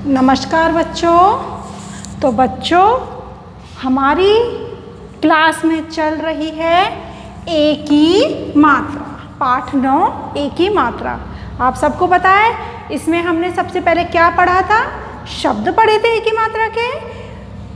नमस्कार बच्चों। तो बच्चों, हमारी क्लास में चल रही है एक ही मात्रा, पाठ 9 एक ही मात्रा। आप सबको पता है इसमें हमने सबसे पहले क्या पढ़ा था? शब्द पढ़े थे एक ही मात्रा के।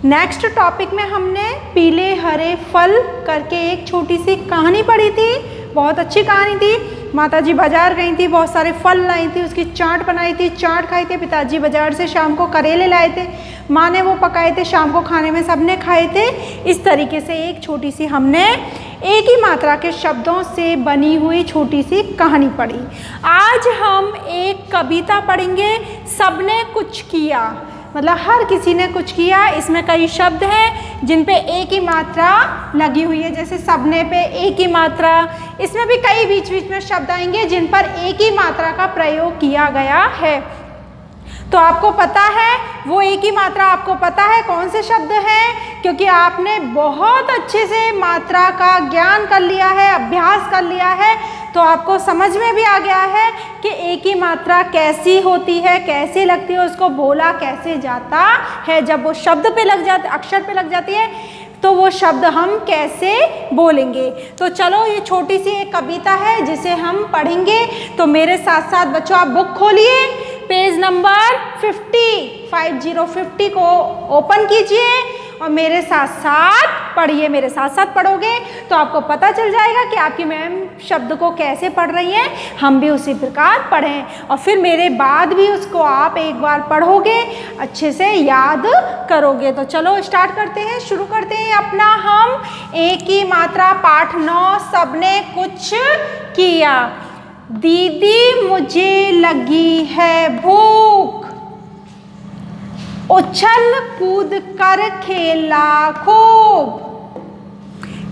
नेक्स्ट टॉपिक में हमने पीले हरे फल करके एक छोटी सी कहानी पढ़ी थी। बहुत अच्छी कहानी थी। माताजी बाजार गई थी, बहुत सारे फल लाई थी, उसकी चाट बनाई थी, चाट खाई थी। पिताजी बाजार से शाम को करेले लाए थे, माँ ने वो पकाए थे, शाम को खाने में सबने खाए थे। इस तरीके से एक छोटी सी हमने एक ही मात्रा के शब्दों से बनी हुई छोटी सी कहानी पढ़ी। आज हम एक कविता पढ़ेंगे, सबने कुछ किया, मतलब हर किसी ने कुछ किया। इसमें कई शब्द हैं जिन पे एक ही मात्रा लगी हुई है, जैसे सबने पे एक ही मात्रा। इसमें भी कई बीच बीच में शब्द आएंगे जिन पर एक ही मात्रा का प्रयोग किया गया है। तो आपको पता है वो एक ही मात्रा, आपको पता है कौन से शब्द हैं, क्योंकि आपने बहुत अच्छे से मात्रा का ज्ञान कर लिया है, अभ्यास कर लिया है। तो आपको समझ में भी आ गया है कि एक ही मात्रा कैसी होती है, कैसे लगती है, उसको बोला कैसे जाता है। जब वो शब्द पे लग जाती, अक्षर पे लग जाती है, तो वो शब्द हम कैसे बोलेंगे। तो चलो, ये छोटी सी एक कविता है जिसे हम पढ़ेंगे। तो मेरे साथ साथ बच्चों आप बुक खोलिए, पेज नंबर 50 को ओपन कीजिए और मेरे साथ साथ पढ़िए। मेरे साथ साथ पढ़ोगे तो आपको पता चल जाएगा कि आपकी मैम शब्द को कैसे पढ़ रही हैं, हम भी उसी प्रकार पढ़ें। और फिर मेरे बाद भी उसको आप एक बार पढ़ोगे, अच्छे से याद करोगे। तो चलो स्टार्ट करते हैं, शुरू करते हैं अपना हम एक ही मात्रा पाठ 9 सबने कुछ किया। दीदी मुझे लगी है भूख, उछल कूद कर खेला खूब,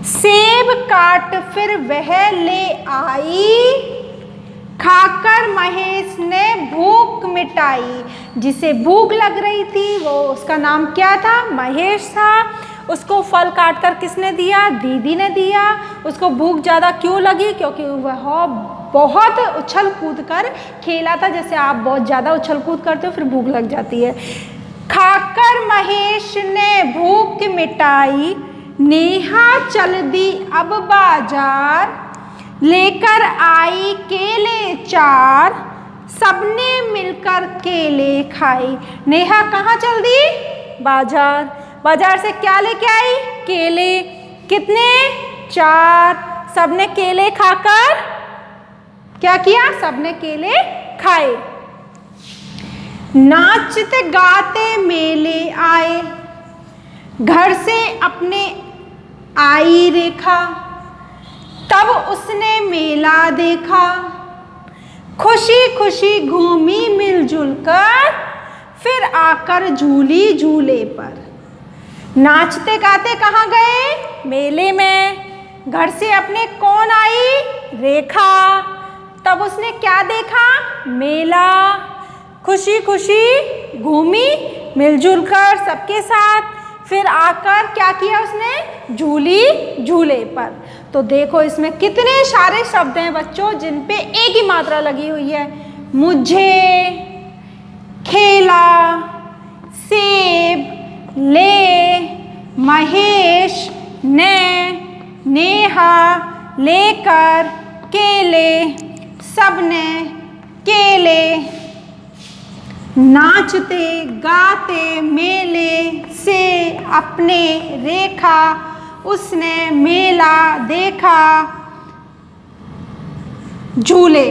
सेब काट फिर वह ले आई, खाकर महेश ने भूख मिटाई। जिसे भूख लग रही थी वो, उसका नाम क्या था? महेश था। उसको फल काट कर किसने दिया? दीदी ने दिया। उसको भूख ज़्यादा क्यों लगी? क्योंकि वह बहुत उछल कूद कर खेला था। जैसे आप बहुत ज़्यादा उछल कूद करते हो फिर भूख लग जाती है। खाकर महेश ने भूख मिटाई, नेहा चल दी अब बाजार, लेकर आई केले 4, सबने मिलकर केले खाए। नेहा कहाँ चल दी? बाजार। बाजार से क्या लेके आई? केले। कितने? 4। सबने केले खाकर क्या किया? सबने केले खाए। नाचते गाते मेले आए, घर से अपने आई रेखा, तब उसने मेला देखा, खुशी खुशी घूमी मिलजुल कर, फिर आकर झूली झूले पर। नाचते गाते कहाँ गए? मेले में। घर से अपने कौन आई? रेखा। तब उसने क्या देखा? मेला। खुशी खुशी घूमी मिलजुल कर सबके साथ, फिर आकर क्या किया उसने? झूली झूले पर। तो देखो इसमें कितने सारे शब्द हैं बच्चों जिन पे एक ही मात्रा लगी हुई है। मुझे, खेला, सेब, ले, महेश, ने, नेहा, लेकर, केले, सबने, केले। नाचते गाते मेले से अपने रेखा, उसने मेला देखा, झूले।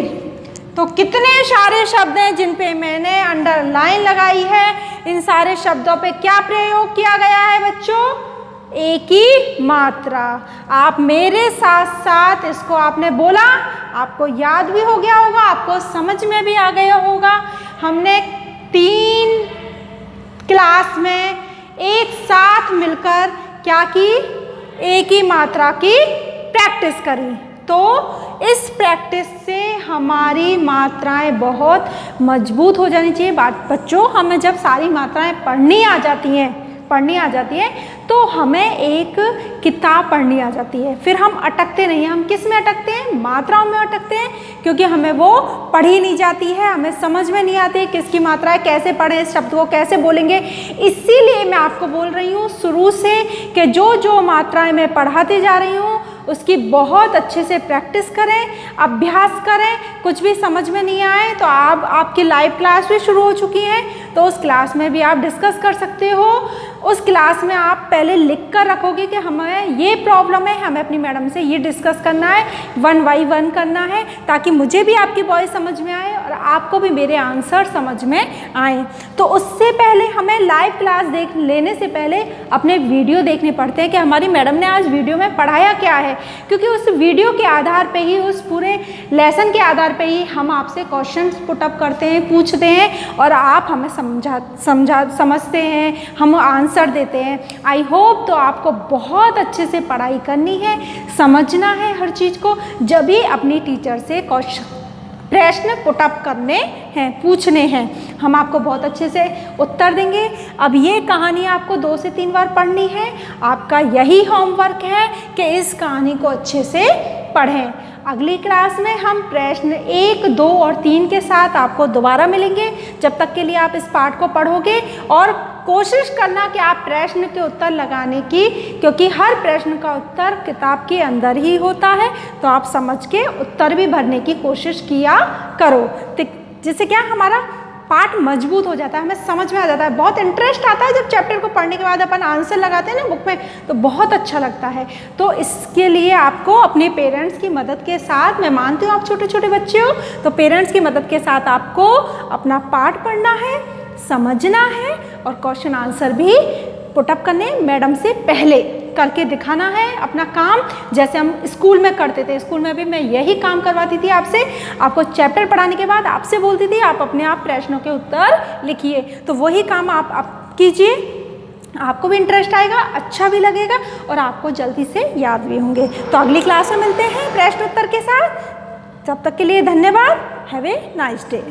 तो कितने सारे शब्द हैं जिन पे मैंने अंडरलाइन लगाई है। इन सारे शब्दों पे क्या प्रयोग किया गया है बच्चों? एक ही मात्रा। आप मेरे साथ साथ इसको आपने बोला, आपको याद भी हो गया होगा, आपको समझ में भी आ गया होगा। हमने 3 क्लास में एक साथ मिलकर क्या की? एक ही मात्रा की प्रैक्टिस करी। तो इस प्रैक्टिस से हमारी मात्राएं बहुत मजबूत हो जानी चाहिए। बच्चों, हमें जब सारी मात्राएं पढ़नी आ जाती हैं तो हमें एक किताब पढ़नी आ जाती है, फिर हम अटकते नहीं हैं। हम किस में अटकते हैं? मात्राओं में अटकते हैं, क्योंकि हमें वो पढ़ी नहीं जाती है, हमें समझ में नहीं आती किसकी मात्रा है, कैसे पढ़ें, इस शब्द को कैसे बोलेंगे। इसीलिए मैं आपको बोल रही हूँ शुरू से कि जो जो मात्राएं मैं पढ़ाती जा रही हूँ उसकी बहुत अच्छे से प्रैक्टिस करें, अभ्यास करें। कुछ भी समझ में नहीं आए तो आपकी लाइव क्लास भी शुरू हो चुकी है, तो उस क्लास में भी आप डिस्कस कर सकते हो। उस क्लास में आप पहले लिख कर रखोगे कि हमें ये प्रॉब्लम है, हमें अपनी मैडम से ये डिस्कस करना है, 1 by 1 करना है, ताकि मुझे भी आपकी वॉइस समझ में आए और आपको भी मेरे आंसर समझ में आए। तो उससे पहले हमें लाइव क्लास देख लेने से पहले अपने वीडियो देखने पड़ते हैं कि हमारी मैडम ने आज वीडियो में पढ़ाया क्या है, क्योंकि उस वीडियो के आधार पे ही, उस पूरे लेसन के आधार पे ही हम आपसे क्वेश्चन पुटअप करते हैं, पूछते हैं और आप हमें समझते हैं, हम आंसर देते हैं। आई होप तो आपको बहुत अच्छे से पढ़ाई करनी है, समझना है हर चीज़ को, जब भी अपनी टीचर से प्रश्न पुटअप करने हैं, पूछने हैं, हम आपको बहुत अच्छे से उत्तर देंगे। अब ये कहानी आपको 2 से 3 बार पढ़नी है। आपका यही होमवर्क है कि इस कहानी को अच्छे से पढ़ें। अगली क्लास में हम प्रश्न 1, 2 और 3 के साथ आपको दोबारा मिलेंगे। जब तक के लिए आप इस पाठ को पढ़ोगे और कोशिश करना कि आप प्रश्न के उत्तर लगाने की, क्योंकि हर प्रश्न का उत्तर किताब के अंदर ही होता है, तो आप समझ के उत्तर भी भरने की कोशिश किया करो, जिससे क्या हमारा पाठ मजबूत हो जाता है, हमें समझ में आ जाता है। बहुत इंटरेस्ट आता है जब चैप्टर को पढ़ने के बाद अपन आंसर लगाते हैं ना बुक में, तो बहुत अच्छा लगता है। तो इसके लिए आपको अपने पेरेंट्स की मदद के साथ, मैं मानती हूँ आप छोटे छोटे बच्चे हो, तो पेरेंट्स की मदद के साथ आपको अपना पाठ पढ़ना है, समझना है और क्वेश्चन आंसर भी पुटअप करने मैडम से पहले करके दिखाना है अपना काम, जैसे हम स्कूल में करते थे। स्कूल में भी मैं यही काम करवाती थी आपसे, आपको चैप्टर पढ़ाने के बाद आपसे बोलती थी आप अपने आप प्रश्नों के उत्तर लिखिए, तो वही काम आप कीजिए। आपको भी इंटरेस्ट आएगा, अच्छा भी लगेगा और आपको जल्दी से याद भी होंगे। तो अगली क्लास में मिलते हैं प्रश्न उत्तर के साथ। तब तक के लिए धन्यवाद। Have a nice day.